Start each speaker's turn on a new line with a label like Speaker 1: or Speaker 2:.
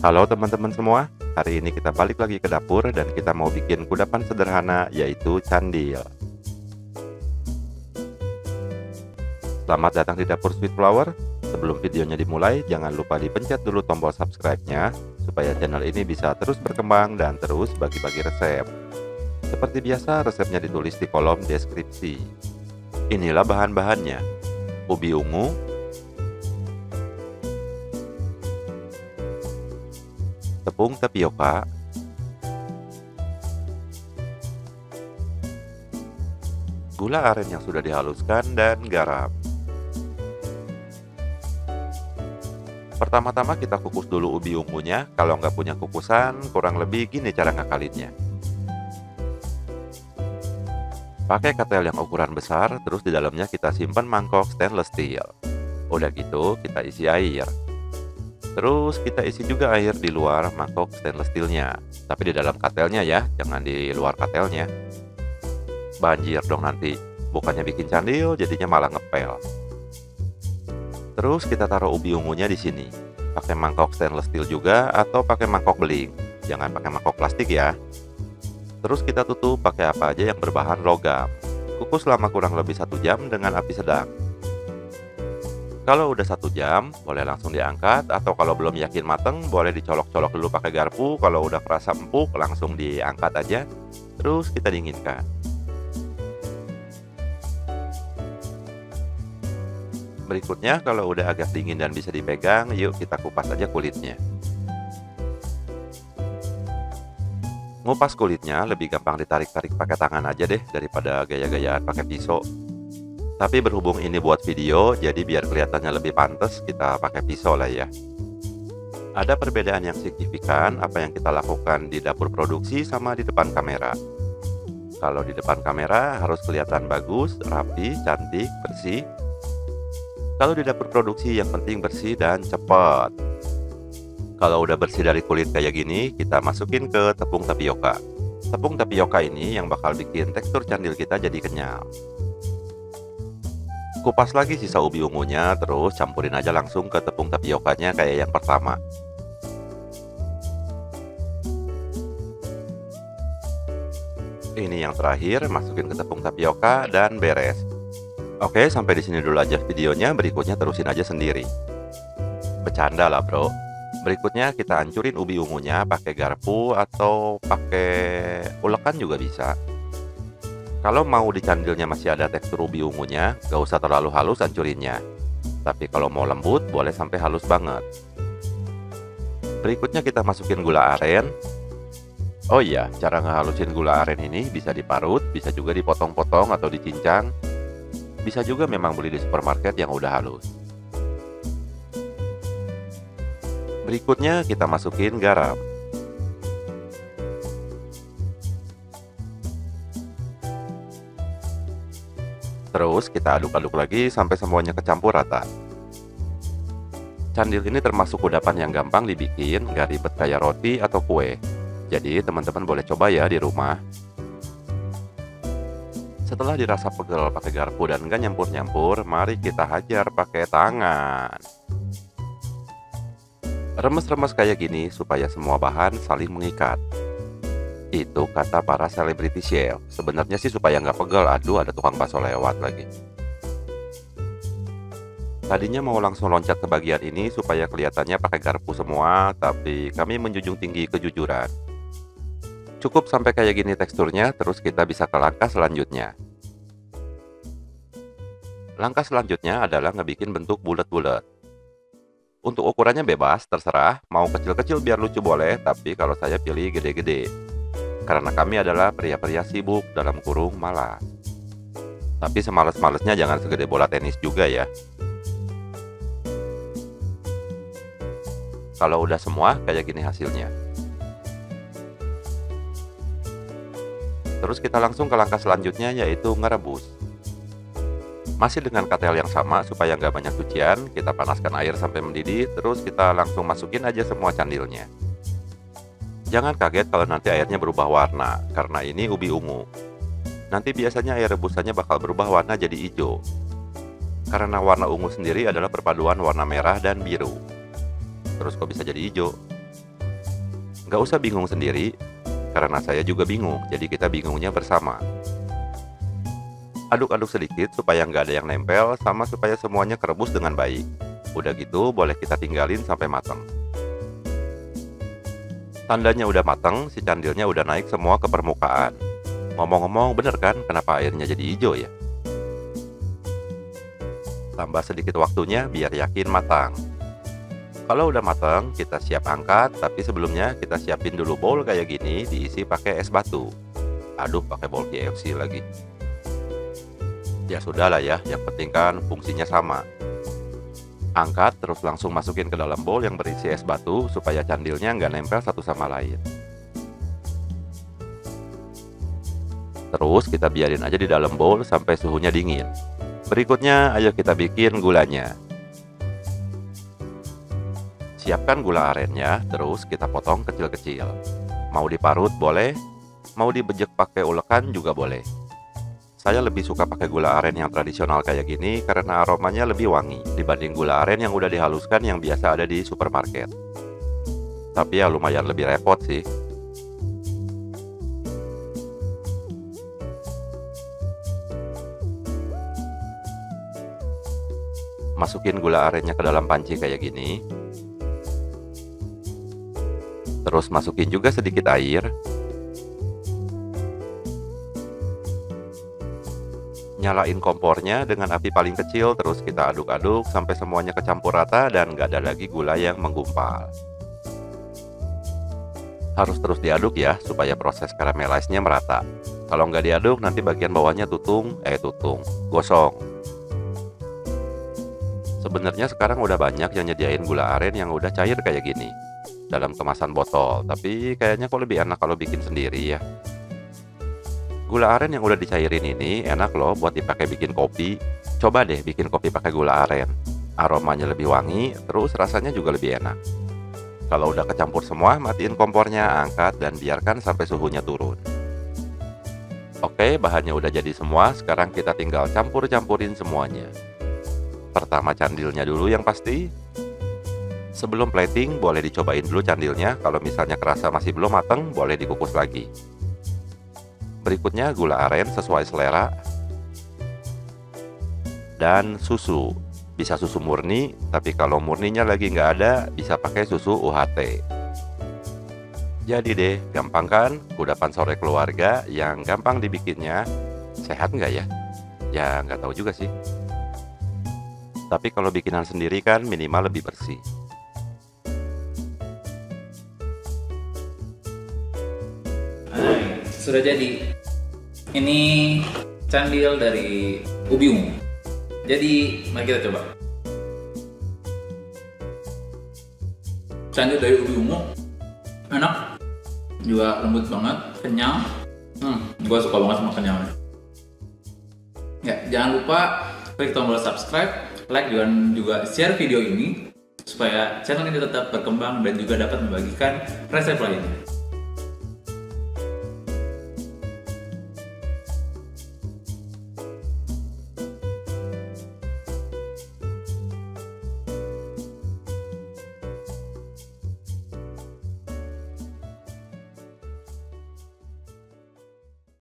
Speaker 1: Halo teman-teman semua, hari ini kita balik lagi ke dapur dan kita mau bikin kudapan sederhana yaitu candil. Selamat datang di dapur Sweet Flower. Sebelum videonya dimulai, jangan lupa dipencet dulu tombol subscribe-nya supaya channel ini bisa terus berkembang dan terus bagi-bagi resep. Seperti biasa, resepnya ditulis di kolom deskripsi. Inilah bahan-bahannya: ubi ungu, tepung tapioka, gula aren yang sudah dihaluskan, dan garam. Pertama-tama kita kukus dulu ubi ungunya. Kalau nggak punya kukusan, kurang lebih gini cara ngakalinnya. Pakai katel yang ukuran besar, terus di dalamnya kita simpan mangkok stainless steel. Udah gitu, kita isi air. Terus kita isi juga air di luar mangkok stainless steelnya, tapi di dalam katelnya ya, jangan di luar katelnya. Banjir dong nanti, bukannya bikin candil, jadinya malah ngepel. Terus kita taruh ubi ungunya di sini. Pakai mangkok stainless steel juga atau pakai mangkok beling. Jangan pakai mangkok plastik ya. Terus kita tutup pakai apa aja yang berbahan logam. Kukus selama kurang lebih 1 jam dengan api sedang. Kalau udah 1 jam, boleh langsung diangkat, atau kalau belum yakin mateng, boleh dicolok-colok dulu pakai garpu. Kalau udah kerasa empuk, langsung diangkat aja. Terus kita dinginkan. Berikutnya, kalau udah agak dingin dan bisa dipegang, yuk kita kupas aja kulitnya. Ngupas kulitnya lebih gampang ditarik-tarik pakai tangan aja deh daripada gaya-gayaan pakai pisau. Tapi berhubung ini buat video, jadi biar kelihatannya lebih pantas, kita pakai pisau lah ya. Ada perbedaan yang signifikan apa yang kita lakukan di dapur produksi sama di depan kamera. Kalau di depan kamera harus kelihatan bagus, rapi, cantik, bersih. Kalau di dapur produksi yang penting bersih dan cepat. Kalau udah bersih dari kulit kayak gini, kita masukin ke tepung tapioka. Tepung tapioka ini yang bakal bikin tekstur candil kita jadi kenyal. Kupas lagi sisa ubi ungunya, terus campurin aja langsung ke tepung tapiokanya kayak yang pertama. Ini yang terakhir, masukin ke tepung tapioka dan beres. Oke, sampai di sini dulu aja videonya, berikutnya terusin aja sendiri. Bercanda lah bro. Berikutnya kita hancurin ubi ungunya pakai garpu atau pakai ulekan juga bisa. Kalau mau di candilnya masih ada tekstur ubi ungunya, gak usah terlalu halus hancurinnya. Tapi kalau mau lembut, boleh sampai halus banget. Berikutnya kita masukin gula aren. Oh iya, cara ngehalusin gula aren ini bisa diparut, bisa juga dipotong-potong atau dicincang. Bisa juga memang beli di supermarket yang udah halus. Berikutnya kita masukin garam. Terus kita aduk-aduk lagi sampai semuanya kecampur rata. Candil ini termasuk kudapan yang gampang dibikin, gak ribet kayak roti atau kue. Jadi teman-teman boleh coba ya di rumah. Setelah dirasa pegel pakai garpu dan gak nyampur-nyampur, mari kita hajar pakai tangan. Remes-remes kayak gini supaya semua bahan saling mengikat. Itu kata para selebriti chef. Sebenarnya sih supaya nggak pegel. Aduh, ada tukang bakso lewat lagi. Tadinya mau langsung loncat ke bagian ini supaya kelihatannya pakai garpu semua, tapi kami menjunjung tinggi kejujuran. Cukup sampai kayak gini teksturnya, terus kita bisa ke langkah selanjutnya. Langkah selanjutnya adalah ngebikin bentuk bulat-bulat. Untuk ukurannya bebas, terserah. Mau kecil-kecil biar lucu boleh, tapi kalau saya pilih gede-gede. Karena kami adalah pria-pria sibuk, dalam kurung malas. Tapi semales-malesnya jangan segede bola tenis juga ya. Kalau udah semua, kayak gini hasilnya. Terus kita langsung ke langkah selanjutnya, yaitu ngerebus. Masih dengan katel yang sama, supaya nggak banyak cucian, kita panaskan air sampai mendidih, terus kita langsung masukin aja semua candilnya. Jangan kaget kalau nanti airnya berubah warna, karena ini ubi ungu. Nanti biasanya air rebusannya bakal berubah warna jadi hijau. Karena warna ungu sendiri adalah perpaduan warna merah dan biru. Terus kok bisa jadi hijau? Nggak usah bingung sendiri, karena saya juga bingung, jadi kita bingungnya bersama. Aduk-aduk sedikit supaya nggak ada yang nempel, sama supaya semuanya kerebus dengan baik. Udah gitu, boleh kita tinggalin sampai matang. Tandanya udah matang, si candilnya udah naik semua ke permukaan. Ngomong-ngomong, bener kan kenapa airnya jadi hijau ya? Tambah sedikit waktunya biar yakin matang. Kalau udah matang, kita siap angkat, tapi sebelumnya kita siapin dulu bowl kayak gini, diisi pakai es batu. Aduh, pakai bowl KFC lagi. Ya sudah lah ya, yang penting kan fungsinya sama. Angkat, terus langsung masukin ke dalam bowl yang berisi es batu, supaya candilnya nggak nempel satu sama lain. Terus kita biarin aja di dalam bowl sampai suhunya dingin. Berikutnya, ayo kita bikin gulanya. Siapkan gula arennya, terus kita potong kecil-kecil. Mau diparut boleh, mau dibejek pakai ulekan juga boleh. Saya lebih suka pakai gula aren yang tradisional kayak gini karena aromanya lebih wangi dibanding gula aren yang udah dihaluskan yang biasa ada di supermarket. Tapi ya lumayan lebih repot sih. Masukin gula arennya ke dalam panci kayak gini. Terus masukin juga sedikit air. Nyalain kompornya dengan api paling kecil, terus kita aduk-aduk sampai semuanya kecampur rata dan gak ada lagi gula yang menggumpal. Harus terus diaduk ya, supaya proses caramelize-nya merata. Kalau nggak diaduk, nanti bagian bawahnya gosong. Sebenarnya sekarang udah banyak yang nyediain gula aren yang udah cair kayak gini dalam kemasan botol, tapi kayaknya kok lebih enak kalau bikin sendiri ya. Gula aren yang udah dicairin ini enak loh buat dipakai bikin kopi. Coba deh bikin kopi pakai gula aren. Aromanya lebih wangi, terus rasanya juga lebih enak. Kalau udah kecampur semua, matiin kompornya, angkat dan biarkan sampai suhunya turun. Oke, bahannya udah jadi semua, sekarang kita tinggal campur-campurin semuanya. Pertama candilnya dulu yang pasti. Sebelum plating, boleh dicobain dulu candilnya. Kalau misalnya kerasa masih belum matang, boleh dikukus lagi. Berikutnya gula aren sesuai selera. Dan susu. Bisa susu murni, tapi kalau murninya lagi nggak ada, bisa pakai susu UHT. Jadi deh, gampang kan? Kudapan sore keluarga yang gampang dibikinnya. Sehat nggak ya? Ya nggak tahu juga sih. Tapi kalau bikinan sendiri kan minimal lebih bersih.
Speaker 2: Sudah jadi. Ini candil dari ubi ungu. Jadi mari kita coba. Candil dari ubi ungu enak, juga lembut banget, kenyal. Gue suka banget sama kenyalnya. Ya, jangan lupa klik tombol subscribe, like dan juga share video ini supaya channel ini tetap berkembang dan juga dapat membagikan resep lainnya.